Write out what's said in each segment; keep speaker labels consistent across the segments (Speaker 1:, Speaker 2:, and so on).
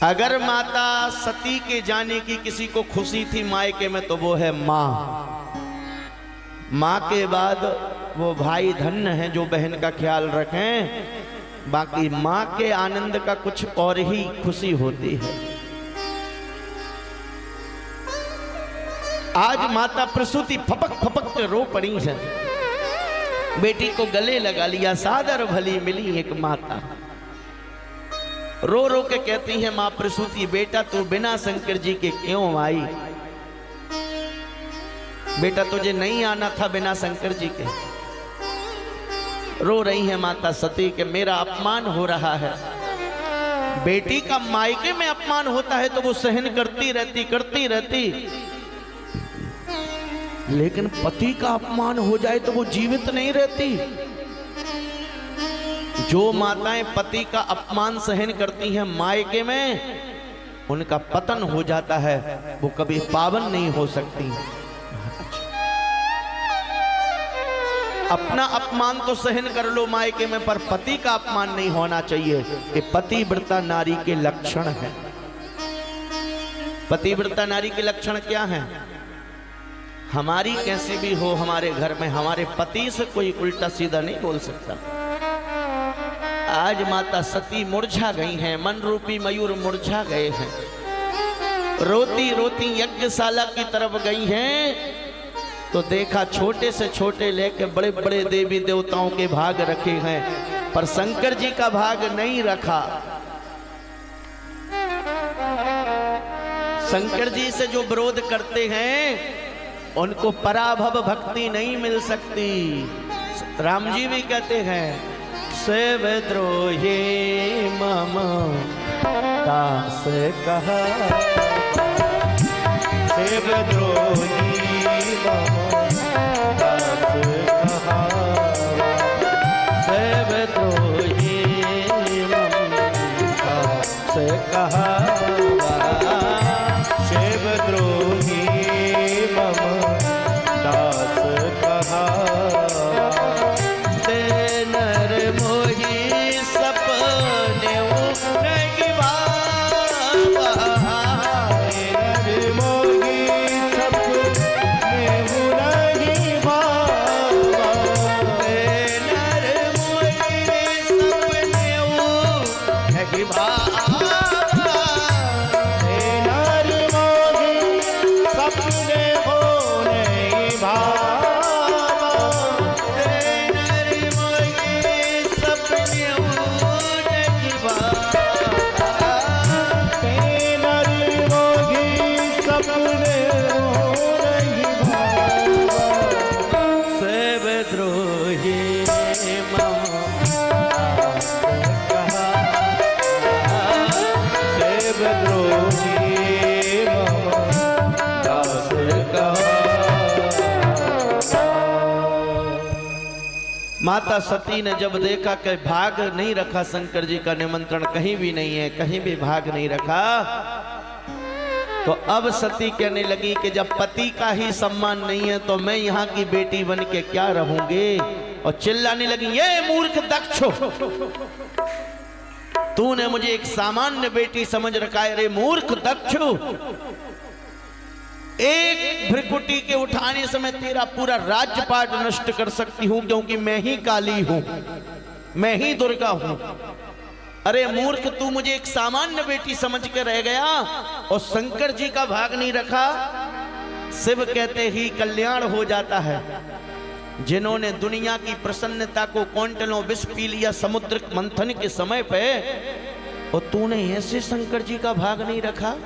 Speaker 1: अगर माता सती के जाने की किसी को खुशी थी मायके में तो वो है माँ। माँ के बाद वो भाई धन्य है जो बहन का ख्याल रखें। बाकी माँ के आनंद का कुछ और ही खुशी होती है। आज माता प्रसूति फपक फपक के रो पड़ी है। बेटी को गले लगा लिया, सादर भली मिली एक माता। रो रो के कहती है मां प्रसूति, बेटा तू बिना शंकर जी के क्यों आई? बेटा तुझे नहीं आना था बिना शंकर जी के। रो रही है माता सती के मेरा अपमान हो रहा है। बेटी का मायके में अपमान होता है तो वो सहन करती रहती, लेकिन पति का अपमान हो जाए तो वो जीवित नहीं रहती। जो माताएं पति का अपमान सहन करती हैं मायके में, उनका पतन हो जाता है, वो कभी पावन नहीं हो सकती। अपना अपमान तो सहन कर लो मायके में, पर पति का अपमान नहीं होना चाहिए। कि पतिव्रता नारी के लक्षण है। पतिव्रता नारी के लक्षण क्या हैं? हमारी कैसी भी हो, हमारे घर में हमारे पति से कोई उल्टा सीधा नहीं बोल सकता। आज माता सती मुरझा गई हैं, मन रूपी मयूर मुरझा गए हैं। रोती रोती यज्ञशाला की तरफ गई हैं तो देखा छोटे से छोटे लेके बड़े बड़े देवी देवताओं के भाग रखे हैं, पर शंकर जी का भाग नहीं रखा। शंकर जी से जो विरोध करते हैं उनको पराभव भक्ति नहीं मिल सकती। राम जी भी कहते हैं सेवद्रोही मम दास कहा, सेवद्रोही मम दास कहा, सेवद्रोही मम दास कहा, सेवद्रोही मम दास कहा। माता सती ने जब देखा कि भाग नहीं रखा, शंकर जी का निमंत्रण कहीं भी नहीं है, कहीं भी भाग नहीं रखा, तो अब सती कहने लगी कि जब पति का ही सम्मान नहीं है तो मैं यहाँ की बेटी बन के क्या रहूंगी। और चिल्लाने लगी, ये मूर्ख दक्ष, तूने मुझे एक सामान्य बेटी समझ रखा है। रे मूर्ख दक्ष, एक भ्रिकुटी के उठाने से मैं तेरा पूरा राज्यपाट नष्ट कर सकती हूं, क्योंकि मैं ही काली हूं, मैं ही दुर्गा हूं। अरे मूर्ख, तू मुझे एक सामान्य बेटी समझ के रह गया और शंकर जी का भाग नहीं रखा। शिव कहते ही कल्याण हो जाता है। जिन्होंने दुनिया की प्रसन्नता को क्विंटलों विष पी लिया समुद्र मंथन के समय पे, और तूने ऐसे शंकर जी का भाग नहीं रखा।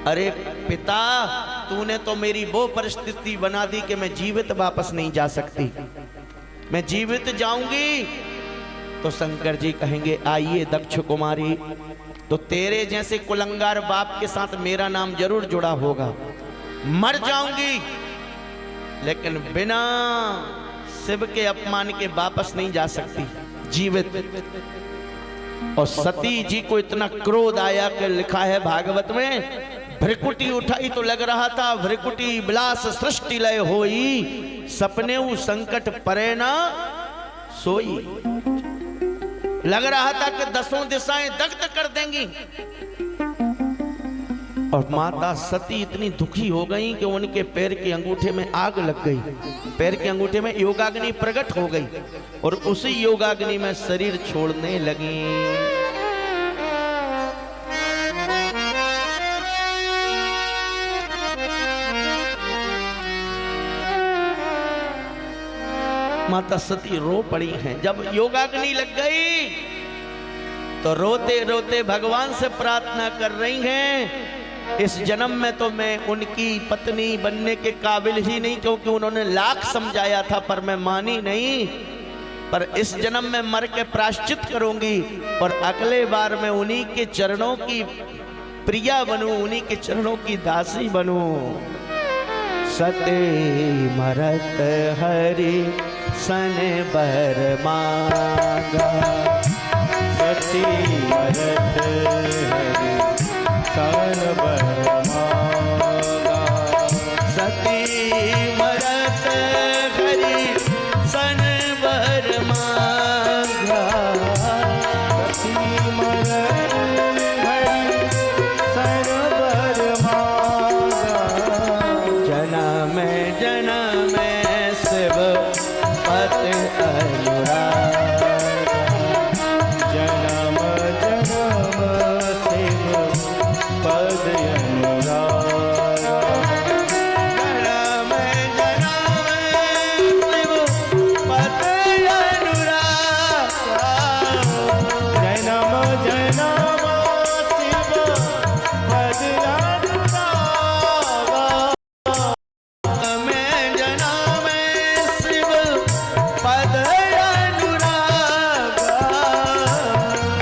Speaker 1: अरे पिता, तूने तो मेरी वो परिस्थिति बना दी कि मैं जीवित वापस नहीं जा सकती। मैं जीवित जाऊंगी तो शंकर जी कहेंगे आइए दक्ष कुमारी, तो तेरे जैसे कुलंगार बाप के साथ मेरा नाम जरूर जुड़ा होगा। मर जाऊंगी लेकिन बिना शिव के अपमान के वापस नहीं जा सकती, जीवित। और सती जी को इतना क्रोध आया कि लिखा है भागवत में, भ्रिकुटी उठाई तो लग रहा था भ्रिकुटी विलास सृष्टि लय होई, सपने संकट परे ना सोई। लग रहा था कि 10 दिशाएं दग्ध कर देंगी, और माता सती इतनी दुखी हो गई कि उनके पैर के अंगूठे में आग लग गई। पैर के अंगूठे में योगाग्नि प्रकट हो गई और उसी योगाग्नि में शरीर छोड़ने लगी। माता सती रो पड़ी हैं। जब योगाग्नि लग गई तो रोते रोते भगवान से प्रार्थना कर रही हैं, इस जन्म में तो मैं उनकी पत्नी बनने के काबिल ही नहीं, क्योंकि उन्होंने लाख समझाया था पर मैं मानी नहीं। पर इस जन्म में मर के प्रायश्चित करूंगी और अगले बार मैं उन्हीं के चरणों की प्रिया बनूं, उन्हीं के चरणों की दासी बनूं। सते मरत हरि सन बर मांगा,
Speaker 2: सती मरत हरि सन बर मांगा,
Speaker 1: सती मरत हरि सन बर मांगा,
Speaker 2: सती मरत हरि सन बर मांगा,
Speaker 1: जन्म जन्म शिव पद अनुराग,
Speaker 2: जन्म जन्म शिव पद अनुराग,
Speaker 1: जन्म जन्म शिव पद अनुराग,
Speaker 2: जन्म जन्म शिव पद अनुराग,
Speaker 1: मैं जन्म शिव पद अनुराग,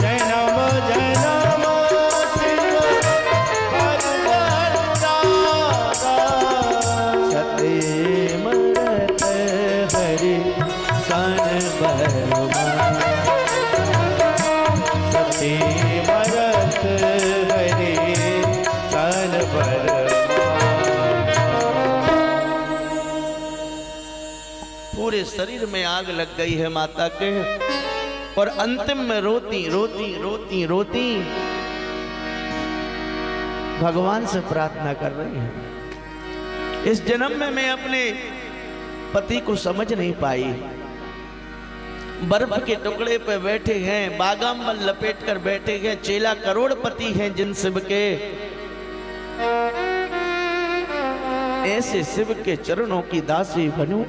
Speaker 2: जन्म जन्म शिव पद अनुराग,
Speaker 1: सते मरत हरि सन बर
Speaker 2: सती मरत हरि सन बर
Speaker 1: पूरे शरीर में आग लग गई है माता के, और अंतिम में रोती रोती रोती रोती भगवान से प्रार्थना कर रही है। इस जन्म में मैं अपने पति को समझ नहीं पाई। बर्फ के टुकड़े पे बैठे हैं, बागाम्बर लपेट कर बैठे हैं, चेला करोड़पति हैं जिन शिव के, ऐसे शिव के चरणों की दासी बनूं।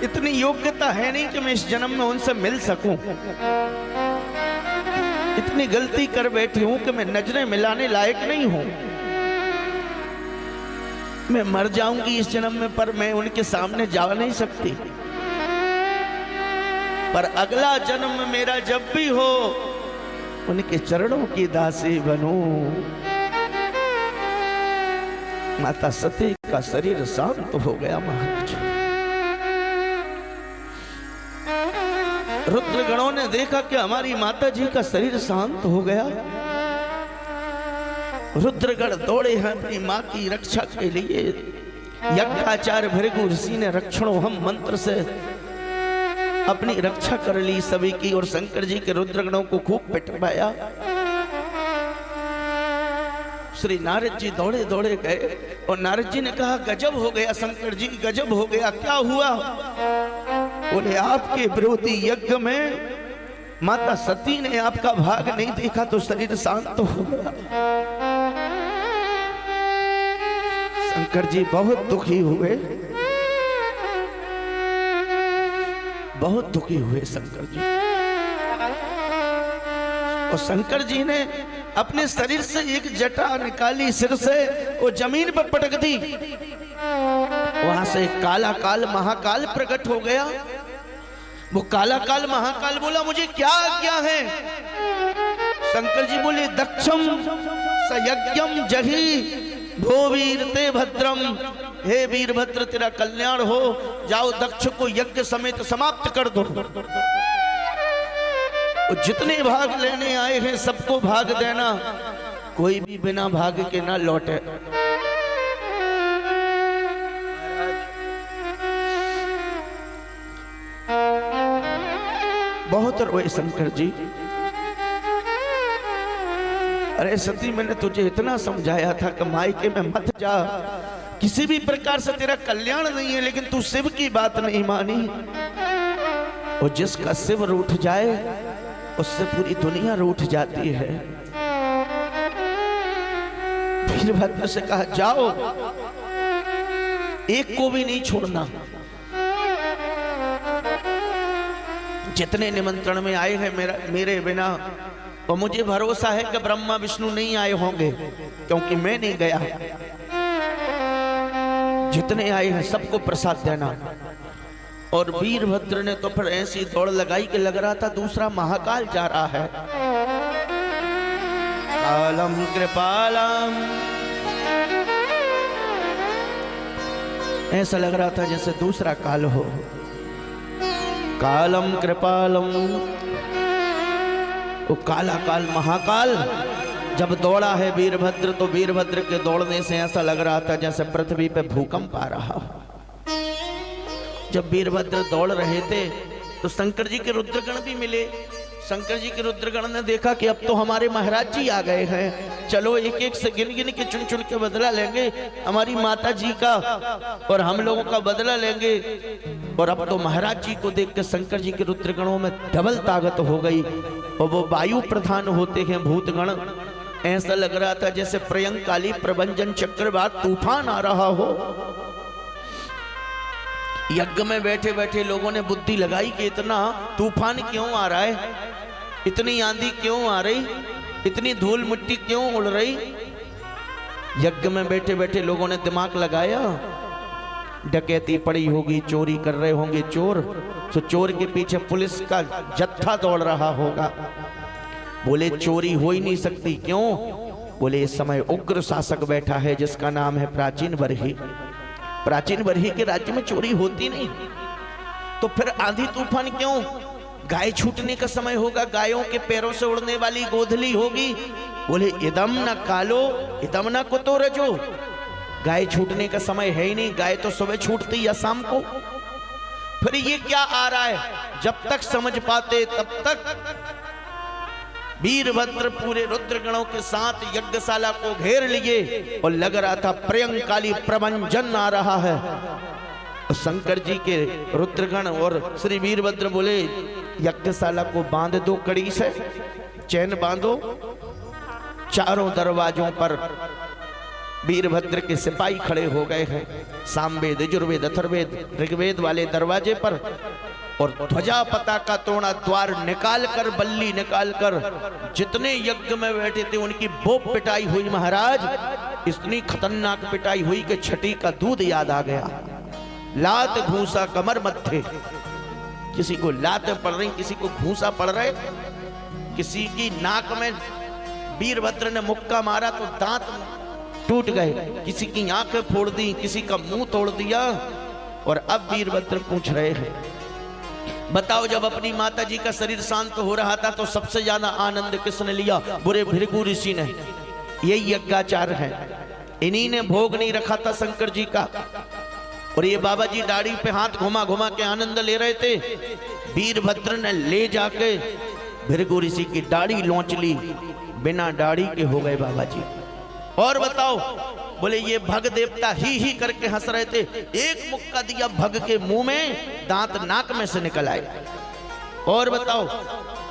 Speaker 1: इतनी योग्यता है नहीं कि मैं इस जन्म में उनसे मिल सकूं। इतनी गलती कर बैठी हूं कि मैं नजरें मिलाने लायक नहीं हूं। मैं मर जाऊंगी इस जन्म में, पर मैं उनके सामने जा नहीं सकती। पर अगला जन्म मेरा जब भी हो, उनके चरणों की दासी बनूं। माता सती का शरीर शांत हो गया महाराज। रुद्रगणों ने देखा कि हमारी माता जी का शरीर शांत हो गया। रुद्रगण दौड़े हैं अपनी मां की रक्षा के लिए। यज्ञाचार्य भृगु ऋषि ने रक्षणोहम मंत्र से अपनी रक्षा कर ली सभी की, और शंकर जी के रुद्रगणों को खूब पिटवाया। श्री नारद जी दौड़े दौड़े गए और नारद जी ने कहा, गजब हो गया शंकर जी, गजब हो गया, क्या हुआ? बोले, आपके विरोधी यज्ञ में माता सती ने आपका भाग नहीं देखा तो शरीर शांत हो गया। शंकर जी बहुत दुखी हुए, बहुत दुखी हुए शंकर जी। और शंकर जी ने अपने शरीर से एक जटा निकाली सिर से, वो जमीन पर पटक दी। वहां से काला काल महाकाल प्रकट हो गया। वो काला काल महाकाल बोला, मुझे क्या आज्ञा है? शंकर जी बोले, दक्षम सयज्ञम जही भो वीर ते भद्रम। हे वीरभद्र, तेरा कल्याण हो, जाओ दक्ष को यज्ञ समेत समाप्त कर दो। जितने भाग लेने आए हैं सबको भाग देना, कोई भी बिना भाग के ना लौटे। बहुत रोए शंकर जी। अरे सती, मैंने तुझे इतना समझाया था कि मायके में मत जा, किसी भी प्रकार से तेरा कल्याण नहीं है, लेकिन तू शिव की बात नहीं मानी। और जिसका शिव रूठ जाए उससे पूरी दुनिया रूठ जाती है। वीरभद्र से कहा, जाओ, एक को भी नहीं छोड़ना। जितने निमंत्रण में आए हैं मेरे बिना, और मुझे भरोसा है कि ब्रह्मा विष्णु नहीं आए होंगे, क्योंकि मैं नहीं गया। जितने आए हैं सबको प्रसाद देना। और वीरभद्र ने तो फिर ऐसी दौड़ लगाई कि लग रहा था दूसरा महाकाल जा रहा है। कालम कृपालम, ऐसा लग रहा था जैसे दूसरा काल हो। कालम कृपालम, वो काला काल महाकाल जब दौड़ा है वीरभद्र, तो वीरभद्र के दौड़ने से ऐसा लग रहा था जैसे पृथ्वी पे भूकंप आ रहा। जब वीरभद्र दौड़ रहे थे तो शंकर जी के रुद्रगण भी मिले। शंकर जी के रुद्रगण ने देखा कि अब तो हमारे महाराज जी आ गए हैं, चलो एक एक से गिन गिन के चुन चुन के बदला लेंगे, हमारी माता जी का और हम लोगों का बदला लेंगे। और अब तो महाराज जी को देख के शंकर जी के रुद्रगणों में डबल ताकत हो गई, और वो वायु प्रधान होते हैं भूतगण। ऐसा लग रहा था जैसे प्रयंकाली प्रभंजन चक्रवात तूफान आ रहा हो। यज्ञ में बैठे बैठे लोगों ने बुद्धि लगाई कि इतना तूफान क्यों आ रहा है, इतनी आंधी क्यों आ रही, इतनी धूल मिट्टी क्यों उड़ रही। यज्ञ में बैठे बैठे लोगों ने दिमाग लगाया, डकैती पड़ी होगी, चोरी कर रहे होंगे चोर, तो चोर के पीछे पुलिस का जत्था दौड़ रहा होगा। बोले चोरी हो ही नहीं सकती, क्यों? बोले इस समय उग्र शासक बैठा है जिसका नाम है प्राचीन बरही। प्राचीन बरही के राज्य में चोरी होती नहीं, तो फिर आंधी तूफान क्यों? गाय छूटने का समय होगा, गायों के पैरों से उड़ने वाली गोधली होगी। बोले इदम न कालो इदम न कुतो रजो, गाय छूटने का समय है ही नहीं, गाय तो सुबह छूटती या शाम को। फिर ये क्या आ रहा है? जब तक समझ पाते तब तक वीरभद्र पूरे रुद्रगणों के साथ यज्ञशाला को घेर लिए, और लग रहा था प्रयंकाली प्रभंजन आ रहा है। शंकर जी के रुद्रगण और श्री वीरभद्र बोले यज्ञशाला को बांध दो, कड़ी से चैन बांधो। चारों दरवाजों पर वीरभद्र के सिपाही खड़े हो गए हैं, सामवेद यजुर्वेद अथर्ववेद ऋग्वेद वाले दरवाजे पर। और ध्वजा पताका तोड़ा द्वार निकाल कर, बल्ली निकाल कर जितने यज्ञ में बैठे थे उनकी बोप पिटाई हुई महाराज। इतनी खतरनाक पिटाई हुई कि छठी का दूध याद आ गया। लात घूसा कमर मत्थे, किसी को लात पड़ रही, किसी को घूसा पड़ रहे, किसी की नाक में वीरभद्र ने मुक्का मारा तो दांत टूट गए, किसी की आंखें फोड़ दी, किसी का मुंह तोड़ दिया। और अब वीरभद्र पूछ रहे हैं, बताओ जब अपनी माता जी का शरीर शांत हो रहा था तो सबसे ज्यादा आनंद किसने लिया? बुरे भृगु ऋषि ने। यही यज्ञाचार है, इन्हीं ने भोग नहीं रखा था शंकर जी का। और ये बाबा जी दाढ़ी पे हाथ घुमा घुमा के आनंद ले रहे थे। वीरभद्र ने ले जाके भृगु ऋषि की दाढ़ी लौंच ली, बिना दाढ़ी के हो गए बाबा जी। और बताओ, बोले ये भग देवता ही करके हंस रहे थे। एक मुक्का दिया भग के मुंह में, दांत नाक में से निकल आए। और बताओ,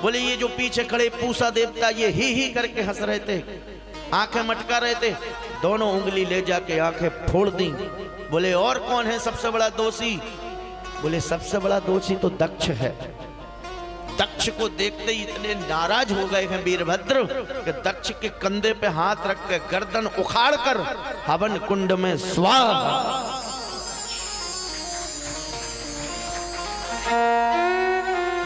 Speaker 1: बोले ये जो पीछे खड़े पूसा देवता ये ही करके हंस रहे थे, आंखें मटका रहे थे, दोनों उंगली ले जाके आंखें फोड़ दी। बोले और कौन है सबसे बड़ा दोषी? बोले सबसे बड़ा दोषी तो दक्ष है। दक्ष को देखते ही इतने नाराज हो गए हैं वीरभद्र कि दक्ष के कंधे पे हाथ रख के गर्दन उखाड़ कर हवन कुंड में स्वाहा।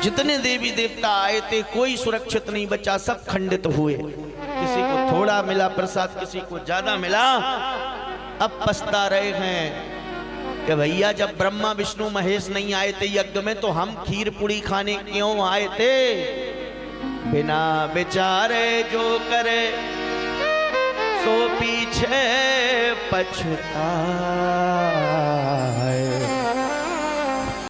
Speaker 1: जितने देवी देवता आए थे कोई सुरक्षित नहीं बचा, सब खंडित हुए। किसी को थोड़ा मिला प्रसाद, किसी को ज्यादा मिला। अब पछता रहे हैं कि भैया जब ब्रह्मा विष्णु महेश नहीं आए थे यज्ञ में तो हम खीर पूड़ी खाने क्यों आए थे? बिना विचारे जो करे सो पीछे पछताए।